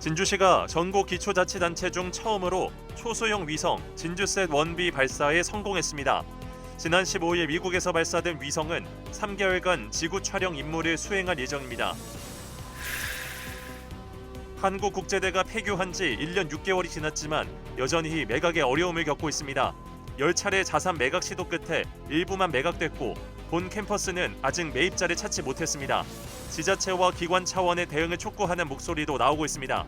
진주시가 전국 기초자치단체 중 처음으로 초소형 위성 진주셋 1B 발사에 성공했습니다. 지난 15일 미국에서 발사된 위성은 3개월간 지구 촬영 임무를 수행할 예정입니다. 한국국제대가 폐교한 지 1년 6개월이 지났지만 여전히 매각에 어려움을 겪고 있습니다. 10차례 자산 매각 시도 끝에 일부만 매각됐고 본 캠퍼스는 아직 매입자를 찾지 못했습니다. 지자체와 기관 차원의 대응을 촉구하는 목소리도 나오고 있습니다.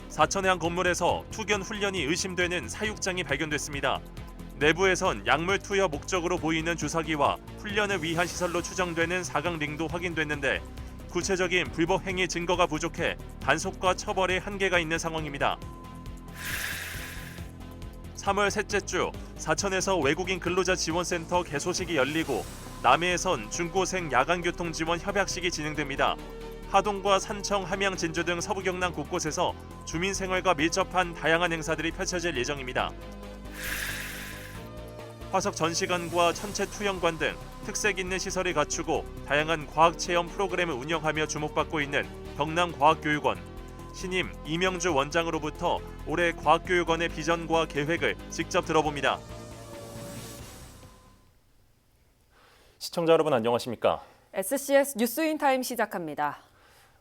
사천의 한 건물에서 투견 훈련이 의심되는 사육장이 발견됐습니다. 내부에선 약물 투여 목적으로 보이는 주사기와 훈련을 위한 시설로 추정되는 사각링도 확인됐는데 구체적인 불법 행위 증거가 부족해 단속과 처벌에 한계가 있는 상황입니다. 3월 셋째 주 사천에서 외국인 근로자 지원센터 개소식이 열리고 남해에선 중고생 야간교통 지원 협약식이 진행됩니다. 하동과 산청, 함양, 진주 등 서부 경남 곳곳에서 주민 생활과 밀접한 다양한 행사들이 펼쳐질 예정입니다. 화석 전시관과 천체 투영관 등 특색 있는 시설을 갖추고 다양한 과학 체험 프로그램을 운영하며 주목받고 있는 경남과학교육원. 신임 이명주 원장으로부터 올해 과학교육원의 비전과 계획을 직접 들어봅니다. 시청자 여러분 안녕하십니까? SCS 뉴스인타임 시작합니다.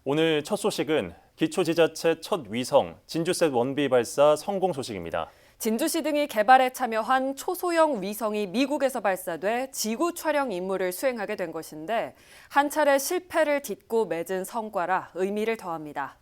오늘 첫 소식은 기초지자체 첫 위성 진주셋 1B 발사 성공 소식입니다. 진주시 등이 개발에 참여한 초소형 위성이 미국에서 발사돼 지구 촬영 임무를 수행하게 된 것인데 한 차례 실패를 딛고 맺은 성과라 의미를 더합니다.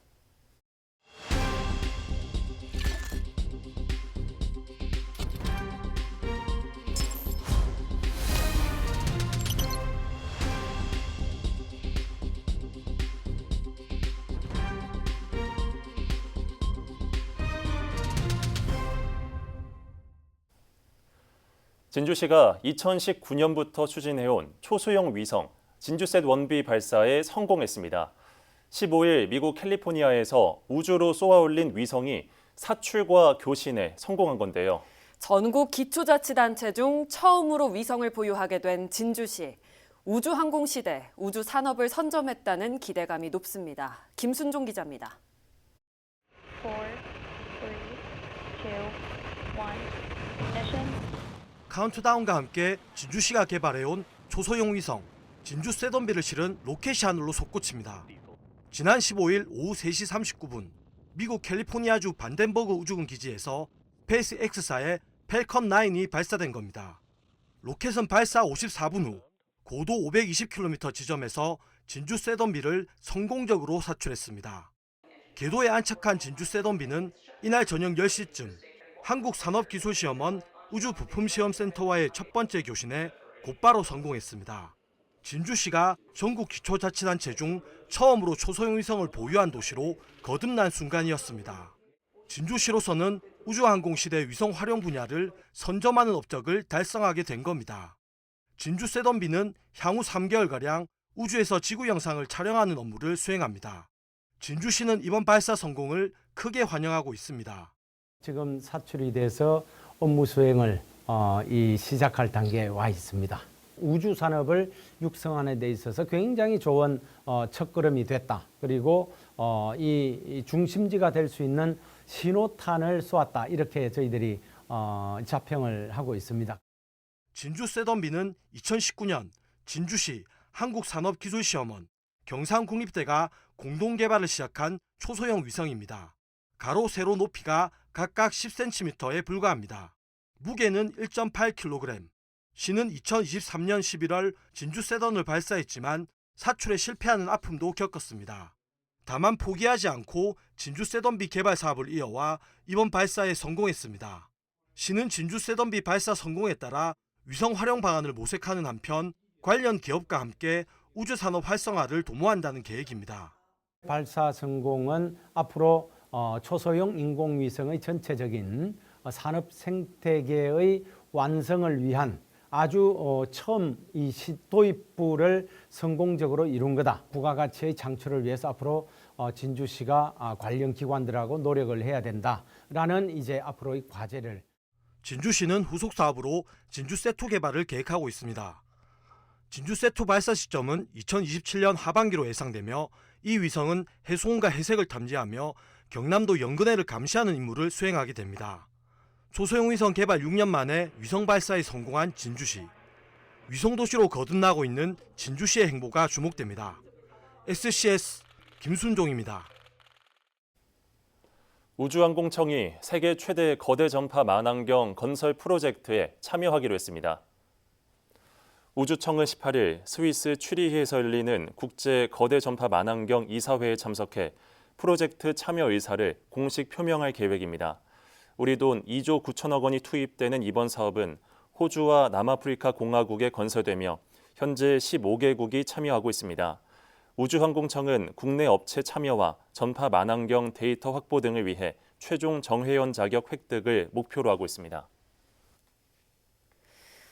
진주시가 2019년부터 추진해온 초소형 위성 진주셋 1B 발사에 성공했습니다. 15일 미국 캘리포니아에서 우주로 쏘아올린 위성이 사출과 교신에 성공한 건데요. 전국 기초자치단체 중 처음으로 위성을 보유하게 된 진주시. 우주항공 시대, 우주 산업을 선점했다는 기대감이 높습니다. 김순종 기자입니다. 4, 3, 2, 1, ignition. 카운트다운과 함께 진주시가 개발해온 초소형 위성 진주셋 1B를 실은 로켓이 하늘로 솟구칩니다. 지난 15일 오후 3시 39분 미국 캘리포니아주 반덴버그 우주군 기지에서 스페이스X사의 펠컨 9이 발사된 겁니다. 로켓은 발사 54분 후 고도 520km 지점에서 진주셋 1B를 성공적으로 사출했습니다. 궤도에 안착한 진주셋 1B는 이날 저녁 10시쯤 한국산업기술시험원 우주부품시험센터와의 첫 번째 교신에 곧바로 성공했습니다. 진주시가 전국 기초자치단체 중 처음으로 초소형 위성을 보유한 도시로 거듭난 순간이었습니다. 진주시로서는 우주항공시대 위성 활용 분야를 선점하는 업적을 달성하게 된 겁니다. 진주셋 1B는 향후 3개월가량 우주에서 지구 영상을 촬영하는 업무를 수행합니다. 진주시는 이번 발사 성공을 크게 환영하고 있습니다. 지금 사출이 돼서 업무 수행을 시작할 단계에 와 있습니다. 우주 산업을 육성하는 데 있어서 굉장히 좋은 첫걸음이 됐다. 그리고 이 중심지가 될 수 있는 신호탄을 쏘았다. 이렇게 저희들이 자평을 하고 있습니다. 진주셋 1B는 2019년 진주시 한국산업기술시험원 경상국립대가 공동 개발을 시작한 초소형 위성입니다. 가로 세로 높이가 각각 10cm에 불과합니다. 무게는 1.8kg. 시는 2023년 11월 진주셋 1을 발사했지만 사출에 실패하는 아픔도 겪었습니다. 다만 포기하지 않고 진주셋 1B 개발 사업을 이어와 이번 발사에 성공했습니다. 시는 진주셋 1B 발사 성공에 따라 위성 활용 방안을 모색하는 한편 관련 기업과 함께 우주산업 활성화를 도모한다는 계획입니다. 발사 성공은 앞으로 초소형 인공위성의 전체적인 산업 생태계의 완성을 위한 아주 처음 이 도입부를 성공적으로 이룬 거다. 부가가치의 창출을 위해서 앞으로 진주시가 관련 기관들하고 노력을 해야 된다라는 이제 앞으로의 과제를. 진주시는 후속 사업으로 진주셋2 개발을 계획하고 있습니다. 진주셋2 발사 시점은 2027년 하반기로 예상되며 이 위성은 해수온과 해색을 탐지하며 경남도 연근해를 감시하는 임무를 수행하게 됩니다. 초소형 위성 개발 6년 만에 위성 발사에 성공한 진주시. 위성도시로 거듭나고 있는 진주시의 행보가 주목됩니다. SCS 김순종입니다. 우주항공청이 세계 최대 거대 전파 만환경 건설 프로젝트에 참여하기로 했습니다. 우주청은 18일 스위스 취리히에서 열리는 국제 거대 전파 만환경 이사회에 참석해 프로젝트 참여 의사를 공식 표명할 계획입니다. 우리 돈 2조 9천억 원이 투입되는 이번 사업은 호주와 남아프리카 공화국에 건설되며 현재 15개국이 참여하고 있습니다. 우주항공청은 국내 업체 참여와 전파 만환경 데이터 확보 등을 위해 최종 정회원 자격 획득을 목표로 하고 있습니다.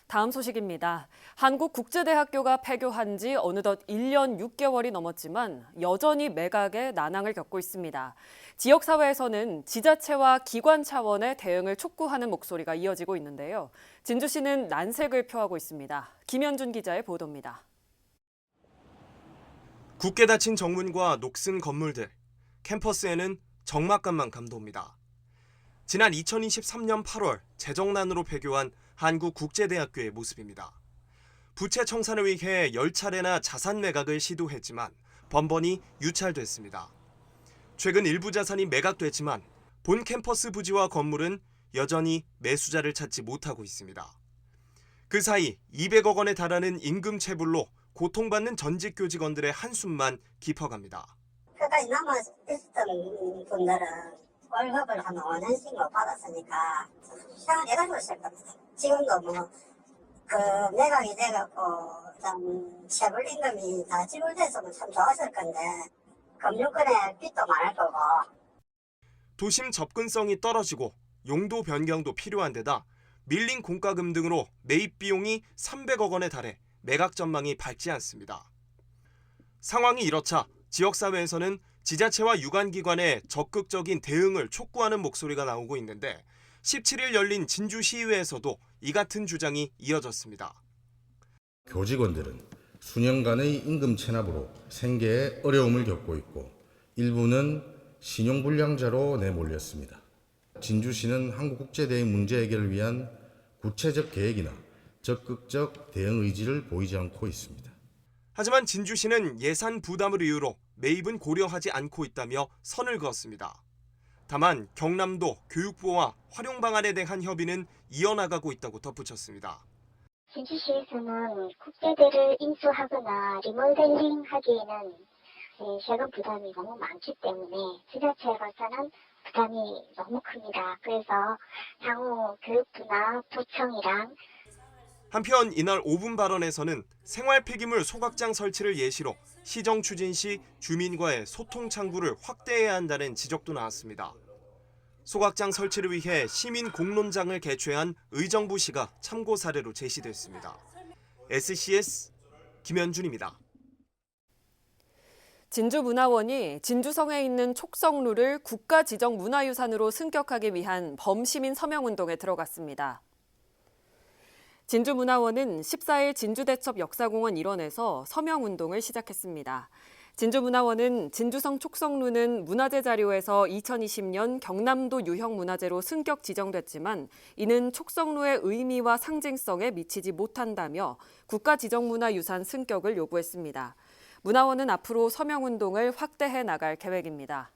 다음 소식입니다. 한국국제대학교가 폐교한 지 어느덧 1년 6개월이 넘었지만 여전히 매각에 난항을 겪고 있습니다. 지역사회에서는 지자체와 기관 차원의 대응을 촉구하는 목소리가 이어지고 있는데요. 진주시는 난색을 표하고 있습니다. 김현준 기자의 보도입니다. 굳게 닫힌 정문과 녹슨 건물들, 캠퍼스에는 적막감만 감돕니다. 지난 2023년 8월 재정난으로 폐교한 한국국제대학교의 모습입니다. 부채 청산을 위해 10차례나 자산 매각을 시도했지만 번번이 유찰됐습니다. 최근 일부 자산이 매각됐지만 본 캠퍼스 부지와 건물은 여전히 매수자를 찾지 못하고 있습니다. 그 사이 200억 원에 달하는 임금 체불로 고통받는 전직 교직원들의 한숨만 깊어갑니다. 끝까지 남아있었던 분들은 월급을 한 5년씩 못 받았으니까 생활해가지고 있을 겁니다. 지금도 매각이 돼갖고 좀 체불 임금이 다 지불됐으면 참 좋았을 건데 금융권에 빚도 많을 거고. 도심 접근성이 떨어지고 용도 변경도 필요한 데다 밀린 공과금 등으로 매입 비용이 300억 원에 달해 매각 전망이 밝지 않습니다. 상황이 이렇자 지역사회에서는 지자체와 유관기관의 적극적인 대응을 촉구하는 목소리가 나오고 있는데 17일 열린 진주시의회에서도 이 같은 주장이 이어졌습니다. 교직원들은 수년간의 임금 체납으로 생계에 어려움을 겪고 있고 일부는 신용불량자로 내몰렸습니다. 진주시는 한국국제대의 문제 해결을 위한 구체적 계획이나 적극적 대응 의지를 보이지 않고 있습니다. 하지만 진주시는 예산 부담을 이유로 매입은 고려하지 않고 있다며 선을 그었습니다. 다만 경남도 교육부와 활용 방안에 대한 협의는 이어나가고 있다고 덧붙였습니다. 진주시에서는 국제대를 인수하거나 리모델링 하기에는 세금 부담이 너무 많기 때문에 지자체로서는 부담이 너무 큽니다. 그래서 향후 교육부나 도청이랑 한편 이날 5분 발언에서는 생활 폐기물 소각장 설치를 예시로 시정 추진 시 주민과의 소통 창구를 확대해야 한다는 지적도 나왔습니다. 소각장 설치를 위해 시민 공론장을 개최한 의정부시가 참고 사례로 제시됐습니다. SCS 김현준입니다. 진주문화원이 진주성에 있는 촉성루를 국가지정문화유산으로 승격하기 위한 범시민 서명운동에 들어갔습니다. 진주문화원은 14일 진주대첩 역사공원 일원에서 서명운동을 시작했습니다. 진주문화원은 진주성 촉성루는 문화재 자료에서 2020년 경남도 유형문화재로 승격 지정됐지만 이는 촉성루의 의미와 상징성에 미치지 못한다며 국가지정문화유산 승격을 요구했습니다. 문화원은 앞으로 서명운동을 확대해 나갈 계획입니다.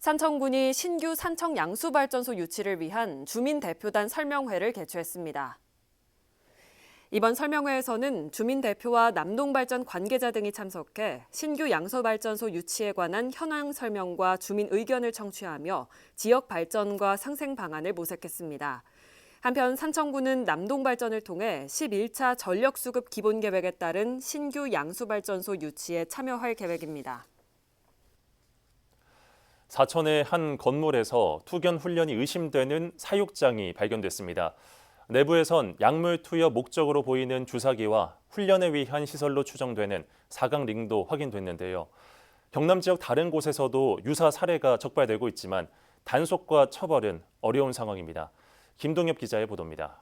산청군이 신규 산청 양수발전소 유치를 위한 주민대표단 설명회를 개최했습니다. 이번 설명회에서는 주민대표와 남동발전 관계자 등이 참석해 신규 양수발전소 유치에 관한 현황 설명과 주민 의견을 청취하며 지역 발전과 상생 방안을 모색했습니다. 한편 산청군은 남동발전을 통해 11차 전력수급 기본계획에 따른 신규 양수발전소 유치에 참여할 계획입니다. 사천의 한 건물에서 투견 훈련이 의심되는 사육장이 발견됐습니다. 내부에선 약물 투여 목적으로 보이는 주사기와 훈련에 위한 시설로 추정되는 사각링도 확인됐는데요. 경남 지역 다른 곳에서도 유사 사례가 적발되고 있지만 단속과 처벌은 어려운 상황입니다. 김동엽 기자의 보도입니다.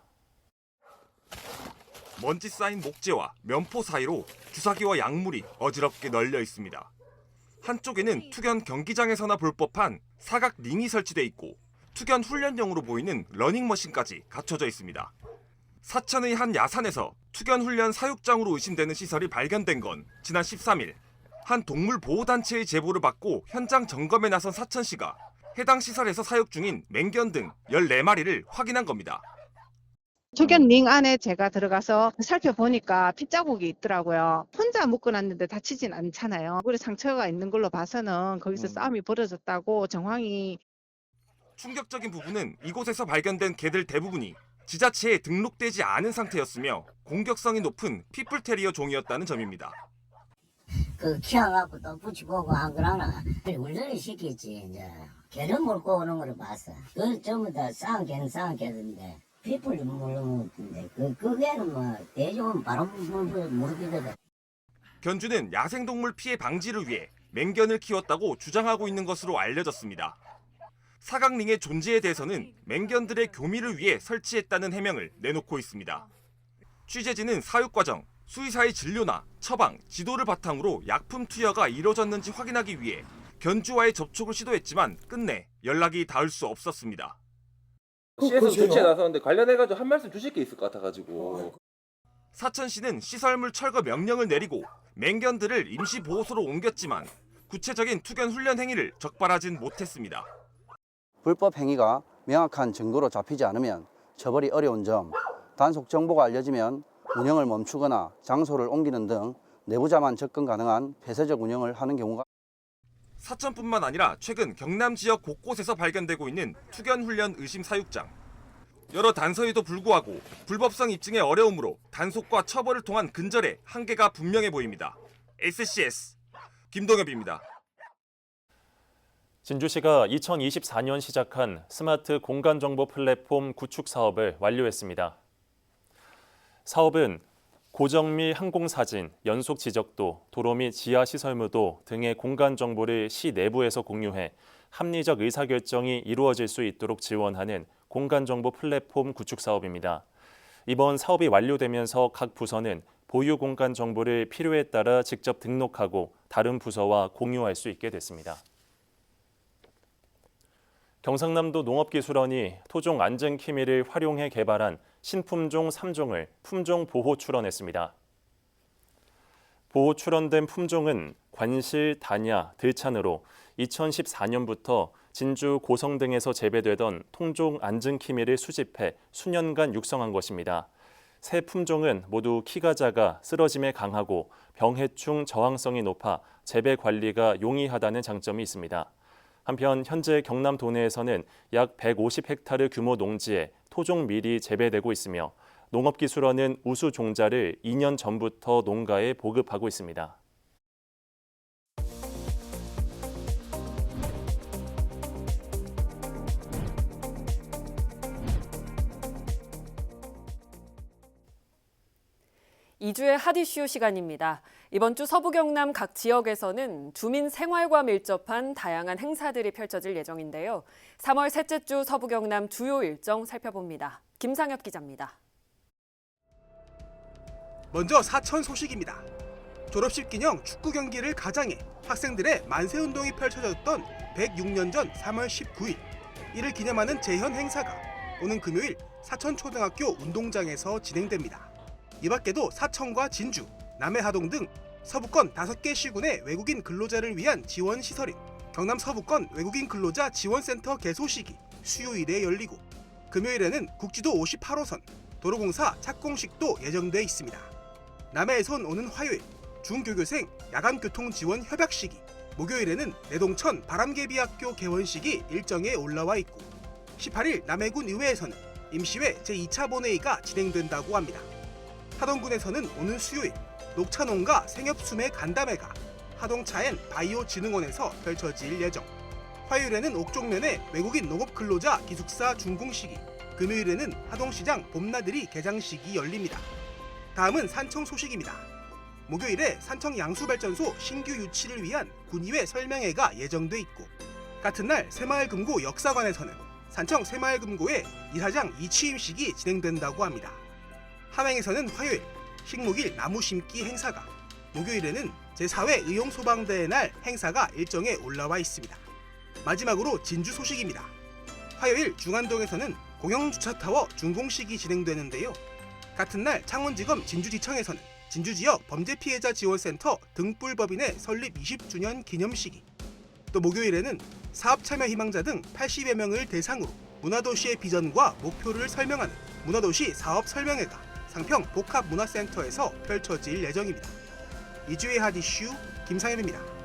먼지 쌓인 목재와 면포 사이로 주사기와 약물이 어지럽게 널려 있습니다. 한쪽에는 투견 경기장에서나 볼 법한 사각 링이 설치돼 있고 투견 훈련용으로 보이는 러닝머신까지 갖춰져 있습니다. 사천의 한 야산에서 투견 훈련 사육장으로 의심되는 시설이 발견된 건 지난 13일 한 동물보호단체의 제보를 받고 현장 점검에 나선 사천시가 해당 시설에서 사육 중인 맹견 등 14마리를 확인한 겁니다. 투견 링 안에 제가 들어가서 살펴보니까 핏자국이 있더라고요. 혼자 묶어놨는데 다치진 않잖아요. 얼굴에 상처가 있는 걸로 봐서는 거기서 싸움이 벌어졌다고 정황이. 충격적인 부분은 이곳에서 발견된 개들 대부분이 지자체에 등록되지 않은 상태였으며 공격성이 높은 피플테리어 종이었다는 점입니다. 그 키워갖고 또 붙이고 한 거라나 운전을 시켰지. 이제 개를 몰고 오는 걸 봤어. 그 전부 다 쌍 개인데 피플 모르는데 그 개는 뭐 대중은 바로 모르거든. 견주는 야생동물 피해 방지를 위해 맹견을 키웠다고 주장하고 있는 것으로 알려졌습니다. 사각링의 존재에 대해서는 맹견들의 교미를 위해 설치했다는 해명을 내놓고 있습니다. 취재진은 사육 과정, 수의사의 진료나 처방, 지도를 바탕으로 약품 투여가 이뤄졌는지 확인하기 위해 견주와의 접촉을 시도했지만 끝내 연락이 닿을 수 없었습니다. 시에서 조치에 나섰는데 관련해가지고 한 말씀 주실 게 있을 것 같아가지고. 사천시는 시설물 철거 명령을 내리고 맹견들을 임시 보호소로 옮겼지만 구체적인 투견 훈련 행위를 적발하진 못했습니다. 불법 행위가 명확한 증거로 잡히지 않으면 처벌이 어려운 점, 단속 정보가 알려지면 운영을 멈추거나 장소를 옮기는 등 내부자만 접근 가능한 폐쇄적 운영을 하는 경우가. 사천뿐만 아니라 최근 경남 지역 곳곳에서 발견되고 있는 투견 훈련 의심 사육장. 여러 단서에도 불구하고 불법성 입증의 어려움으로 단속과 처벌을 통한 근절에 한계가 분명해 보입니다. SCS 김동엽입니다. 진주시가 2024년 시작한 스마트 공간정보 플랫폼 구축 사업을 완료했습니다. 사업은 고정미 항공사진, 연속 지적도, 도로 및 지하시설무도 등의 공간 정보를 시 내부에서 공유해 합리적 의사결정이 이루어질 수 있도록 지원하는 공간정보 플랫폼 구축 사업입니다. 이번 사업이 완료되면서 각 부서는 보유 공간 정보를 필요에 따라 직접 등록하고 다른 부서와 공유할 수 있게 됐습니다. 경상남도 농업기술원이 토종 안전키미를 활용해 개발한 신품종 3종을 품종 보호 출원했습니다. 보호 출원된 품종은 관실, 단야, 들찬으로 2014년부터 진주 고성 등에서 재배되던 토종 안전키미를 수집해 수년간 육성한 것입니다. 새 품종은 모두 키가 작아 쓰러짐에 강하고 병해충 저항성이 높아 재배 관리가 용이하다는 장점이 있습니다. 한편 현재 경남 도내에서는 약 150헥타르 규모 농지에 토종 밀이 재배되고 있으며 농업기술원은 우수 종자를 2년 전부터 농가에 보급하고 있습니다. 이주의 핫 이슈 시간입니다. 이번 주 서부 경남 각 지역에서는 주민 생활과 밀접한 다양한 행사들이 펼쳐질 예정인데요. 3월 셋째 주 서부 경남 주요 일정 살펴봅니다. 김상엽 기자입니다. 먼저 사천 소식입니다. 졸업식 기념 축구 경기를 가장해 학생들의 만세 운동이 펼쳐졌던 106년 전 3월 19일. 이를 기념하는 재현 행사가 오는 금요일 사천초등학교 운동장에서 진행됩니다. 이 밖에도 사천과 진주, 남해하동 등 서부권 5개 시군의 외국인 근로자를 위한 지원 시설인 경남 서부권 외국인 근로자 지원센터 개소식이 수요일에 열리고 금요일에는 국지도 58호선 도로공사 착공식도 예정돼 있습니다. 남해에선 오는 화요일 중교교생 야간교통 지원 협약식이, 목요일에는 내동천 바람개비학교 개원식이 일정에 올라와 있고 18일 남해군 의회에서는 임시회 제2차 본회의가 진행된다고 합니다. 하동군에서는 오는 수요일 녹차농가 생협수매 간담회가 하동차엔 바이오진흥원에서 펼쳐질 예정. 화요일에는 옥종면의 외국인 농업근로자 기숙사 준공식이, 금요일에는 하동시장 봄나들이 개장식이 열립니다. 다음은 산청 소식입니다. 목요일에 산청 양수발전소 신규 유치를 위한 군의회 설명회가 예정돼 있고, 같은 날 새마을금고 역사관에서는 산청 새마을금고의 이사장 이취임식이 진행된다고 합니다. 함양에서는 화요일 식목일 나무 심기 행사가, 목요일에는 제4회 의용소방대의 날 행사가 일정에 올라와 있습니다. 마지막으로 진주 소식입니다. 화요일 중안동에서는 공영주차타워 준공식이 진행되는데요. 같은 날 창원지검 진주지청에서는 진주지역 범죄피해자 지원센터 등불법인의 설립 20주년 기념식이, 또 목요일에는 사업참여 희망자 등 80여 명을 대상으로 문화도시의 비전과 목표를 설명하는 문화도시 사업설명회가 상평 복합문화센터에서 펼쳐질 예정입니다. 2주의 핫 이슈 김상엽입니다.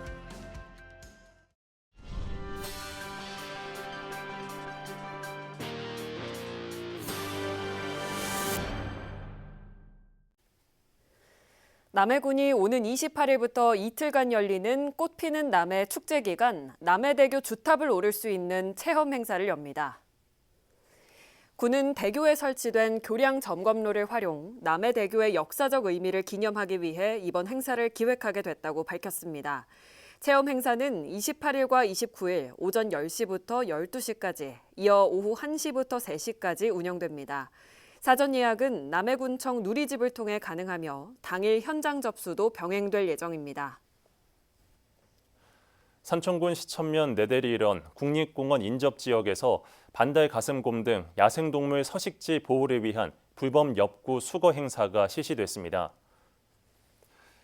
남해군이 오는 28일부터 이틀간 열리는 꽃피는 남해 축제 기간 남해대교 주탑을 오를 수 있는 체험 행사를 엽니다. 군은 대교에 설치된 교량 점검로를 활용 남해대교의 역사적 의미를 기념하기 위해 이번 행사를 기획하게 됐다고 밝혔습니다. 체험 행사는 28일과 29일 오전 10시부터 12시까지, 이어 오후 1시부터 3시까지 운영됩니다. 사전 예약은 남해군청 누리집을 통해 가능하며 당일 현장 접수도 병행될 예정입니다. 산청군 시천면 내대리일원 국립공원 인접지역에서 반달 가슴곰 등 야생동물 서식지 보호를 위한 불법 엽구 수거 행사가 실시됐습니다.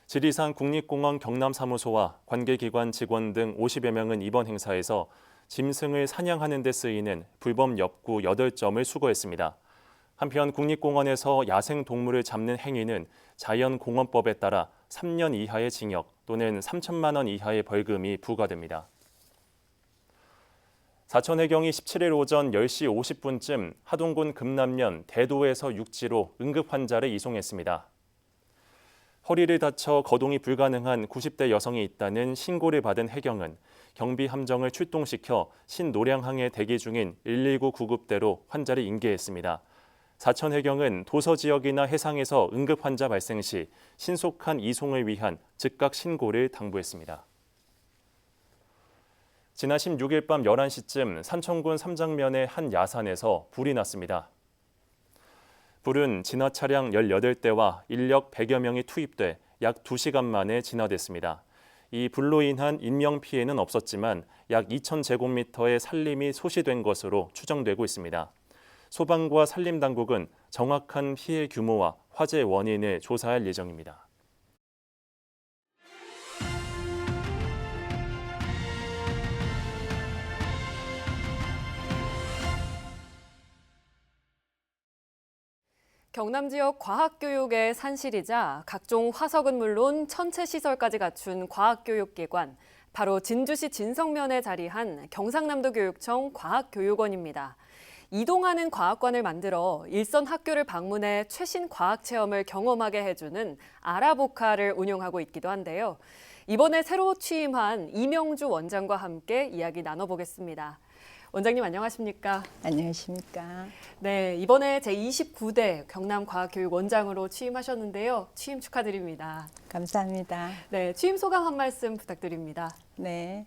지리산 국립공원 경남사무소와 관계기관 직원 등 50여 명은 이번 행사에서 짐승을 사냥하는 데 쓰이는 불법 엽구 8점을 수거했습니다. 한편 국립공원에서 야생동물을 잡는 행위는 자연공원법에 따라 3년 이하의 징역 또는 3천만 원 이하의 벌금이 부과됩니다. 사천해경이 17일 오전 10시 50분쯤 하동군 금남면 대도에서 육지로 응급환자를 이송했습니다. 허리를 다쳐 거동이 불가능한 90대 여성이 있다는 신고를 받은 해경은 경비함정을 출동시켜 신노량항에 대기 중인 119 구급대로 환자를 인계했습니다. 사천해경은 도서 지역이나 해상에서 응급환자 발생 시 신속한 이송을 위한 즉각 신고를 당부했습니다. 지난 16일 밤 11시쯤 산청군 삼장면의 한 야산에서 불이 났습니다. 불은 진화 차량 18대와 인력 100여 명이 투입돼 약 2시간 만에 진화됐습니다. 이 불로 인한 인명피해는 없었지만 약 2,000제곱미터의 산림이 소시된 것으로 추정되고 있습니다. 소방과 산림당국은 정확한 피해 규모와 화재 원인을 조사할 예정입니다. 경남 지역 과학교육의 산실이자 각종 화석은 물론 천체 시설까지 갖춘 과학교육기관, 바로 진주시 진성면에 자리한 경상남도 교육청 과학교육원입니다. 이동하는 과학관을 만들어 일선 학교를 방문해 최신 과학 체험을 경험하게 해주는 아라보카를 운영하고 있기도 한데요. 이번에 새로 취임한 이명주 원장과 함께 이야기 나눠보겠습니다. 원장님 안녕하십니까? 안녕하십니까? 네, 이번에 제29대 경남과학교육원장으로 취임하셨는데요. 취임 축하드립니다. 감사합니다. 네, 취임 소감 한 말씀 부탁드립니다. 네,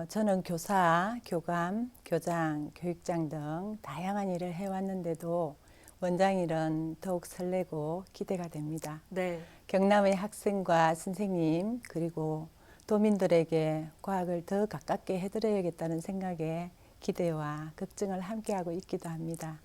저는 교사, 교감, 교장, 교육장 등 다양한 일을 해왔는데도 원장일은 더욱 설레고 기대가 됩니다. 네. 경남의 학생과 선생님 그리고 도민들에게 과학을 더 가깝게 해드려야겠다는 생각에 기대와 걱정을 함께하고 있기도 합니다.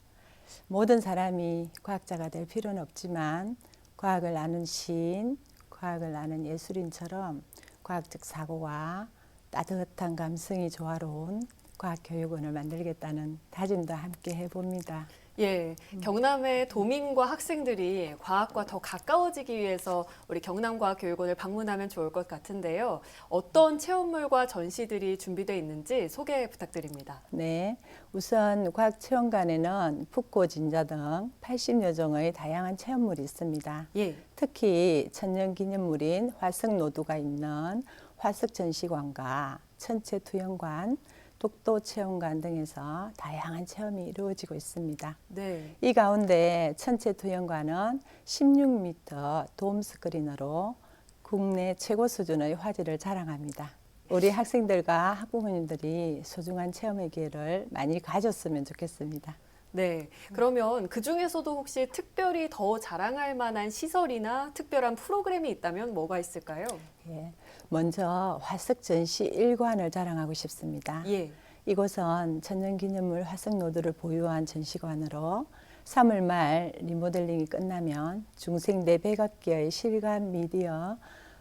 모든 사람이 과학자가 될 필요는 없지만 과학을 아는 시인, 과학을 아는 예술인처럼 과학적 사고와 따뜻한 감성이 조화로운 과학교육원을 만들겠다는 다짐도 함께 해봅니다. 예, 경남의 도민과 학생들이 과학과 더 가까워지기 위해서 우리 경남과학교육원을 방문하면 좋을 것 같은데요. 어떤 체험물과 전시들이 준비되어 있는지 소개 부탁드립니다. 네, 우선 과학체험관에는 붓고 진자 등 80여 종의 다양한 체험물이 있습니다. 예. 특히 천년기념물인 화석노두가 있는 화석전시관과 천체투영관, 독도체험관 등에서 다양한 체험이 이루어지고 있습니다. 네. 이 가운데 천체투영관은 16m 돔 스크린으로 국내 최고 수준의 화질을 자랑합니다. 우리 학생들과 학부모님들이 소중한 체험의 기회를 많이 가졌으면 좋겠습니다. 네, 그러면 그중에서도 혹시 특별히 더 자랑할 만한 시설이나 특별한 프로그램이 있다면 뭐가 있을까요? 예, 먼저 화석 전시 1관을 자랑하고 싶습니다. 예. 이곳은 천년기념물 화석노드를 보유한 전시관으로 3월 말 리모델링이 끝나면 중생 400여 개의 실감 미디어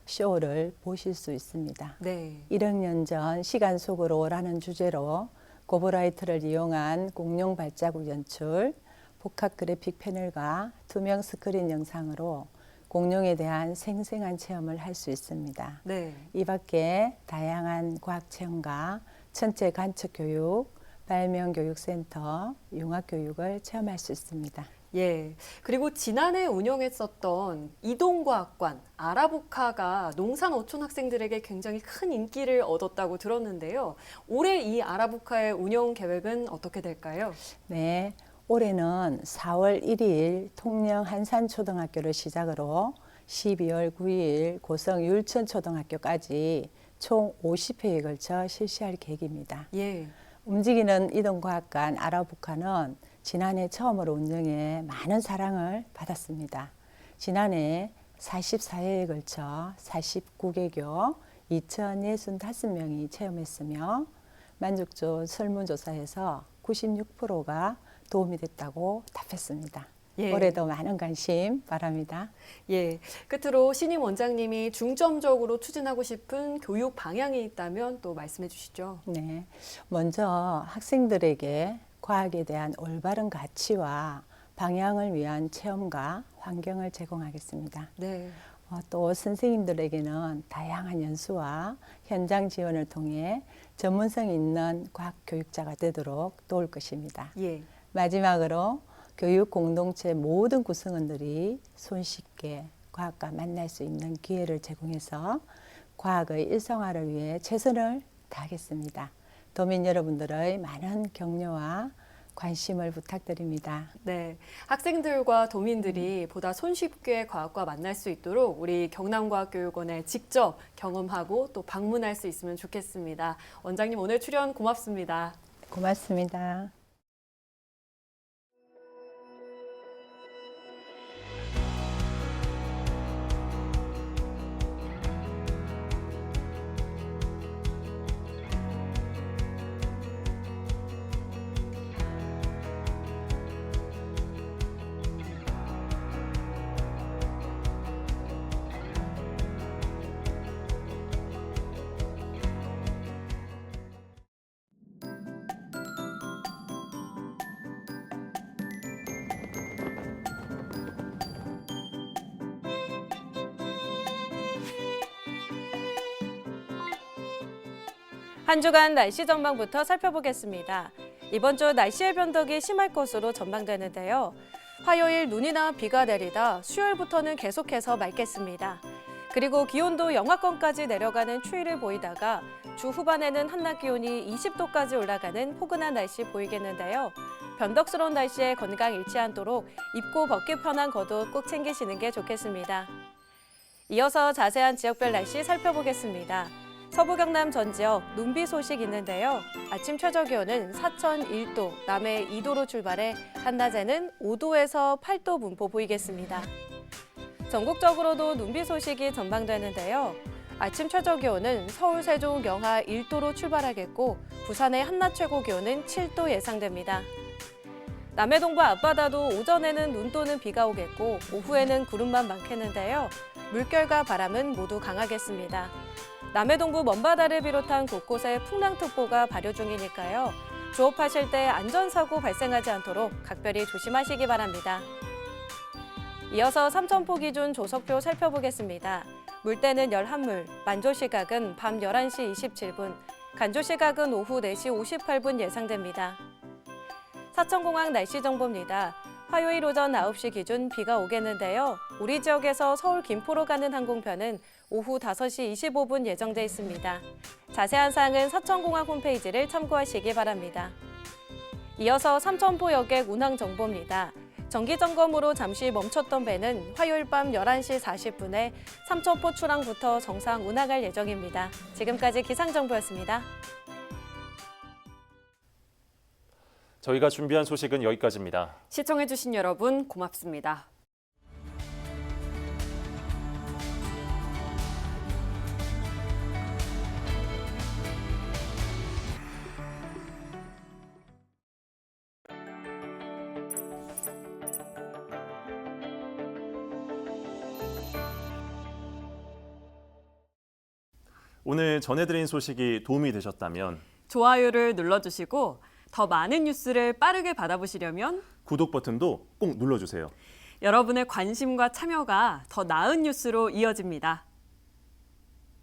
쇼를 보실 수 있습니다. 네. 1억 년 전 시간 속으로라는 주제로 고브라이트를 이용한 공룡 발자국 연출, 복합 그래픽 패널과 투명 스크린 영상으로 공룡에 대한 생생한 체험을 할 수 있습니다. 네. 이 밖에 다양한 과학 체험과 천체 관측 교육, 발명 교육센터, 융합 교육을 체험할 수 있습니다. 예. 그리고 지난해 운영했었던 이동과학관 아라부카가 농산어촌 학생들에게 굉장히 큰 인기를 얻었다고 들었는데요. 올해 이 아라부카의 운영 계획은 어떻게 될까요? 네, 올해는 4월 1일 통영 한산초등학교를 시작으로 12월 9일 고성 율천초등학교까지 총 50회에 걸쳐 실시할 계획입니다. 예. 움직이는 이동과학관 아라부카는 지난해 처음으로 운영해 많은 사랑을 받았습니다. 지난해 44회에 걸쳐 49개교 2,065명이 체험했으며 만족도 설문조사에서 96%가 도움이 됐다고 답했습니다. 예. 올해도 많은 관심 바랍니다. 예. 끝으로 신임 원장님이 중점적으로 추진하고 싶은 교육 방향이 있다면 또 말씀해 주시죠. 네, 먼저 학생들에게 과학에 대한 올바른 가치와 방향을 위한 체험과 환경을 제공하겠습니다. 네. 또 선생님들에게는 다양한 연수와 현장 지원을 통해 전문성 있는 과학 교육자가 되도록 도울 것입니다. 예. 마지막으로 교육 공동체 모든 구성원들이 손쉽게 과학과 만날 수 있는 기회를 제공해서 과학의 일상화를 위해 최선을 다하겠습니다. 도민 여러분들의 많은 격려와 관심을 부탁드립니다. 네, 학생들과 도민들이 보다 손쉽게 과학과 만날 수 있도록 우리 경남과학교육원에 직접 경험하고 또 방문할 수 있으면 좋겠습니다. 원장님 오늘 출연 고맙습니다. 고맙습니다. 한 주간 날씨 전망부터 살펴보겠습니다. 이번 주 날씨의 변덕이 심할 것으로 전망되는데요. 화요일 눈이나 비가 내리다 수요일부터는 계속해서 맑겠습니다. 그리고 기온도 영하권까지 내려가는 추위를 보이다가 주 후반에는 한낮 기온이 20도까지 올라가는 포근한 날씨 보이겠는데요. 변덕스러운 날씨에 건강 잃지 않도록 입고 벗기 편한 겉옷 꼭 챙기시는 게 좋겠습니다. 이어서 자세한 지역별 날씨 살펴보겠습니다. 서부 경남 전 지역 눈비 소식 있는데요. 아침 최저 기온은 사천 1도, 남해 2도로 출발해 한낮에는 5도에서 8도 분포 보이겠습니다. 전국적으로도 눈비 소식이 전망되는데요. 아침 최저 기온은 서울, 세종, 영하 1도로 출발하겠고 부산의 한낮 최고 기온은 7도 예상됩니다. 남해 동부 앞바다도 오전에는 눈 또는 비가 오겠고 오후에는 구름만 많겠는데요. 물결과 바람은 모두 강하겠습니다. 남해 동부 먼바다를 비롯한 곳곳에 풍랑특보가 발효 중이니까요. 조업하실 때 안전사고 발생하지 않도록 각별히 조심하시기 바랍니다. 이어서 삼천포 기준 조석표 살펴보겠습니다. 물때는 11물, 만조시각은 밤 11시 27분, 간조시각은 오후 4시 58분 예상됩니다. 사천공항 날씨 정보입니다. 화요일 오전 9시 기준 비가 오겠는데요. 우리 지역에서 서울 김포로 가는 항공편은 오후 5시 25분 예정돼 있습니다. 자세한 사항은 사천공항 홈페이지를 참고하시기 바랍니다. 이어서 삼천포 여객 운항 정보입니다. 정기점검으로 잠시 멈췄던 배는 화요일 밤 11시 40분에 삼천포 출항부터 정상 운항할 예정입니다. 지금까지 기상정보였습니다. 저희가 준비한 소식은 여기까지입니다. 시청해주신 여러분 고맙습니다. 오늘 전해드린 소식이 도움이 되셨다면 좋아요를 눌러주시고 더 많은 뉴스를 빠르게 받아보시려면 구독 버튼도 꼭 눌러주세요. 여러분의 관심과 참여가 더 나은 뉴스로 이어집니다.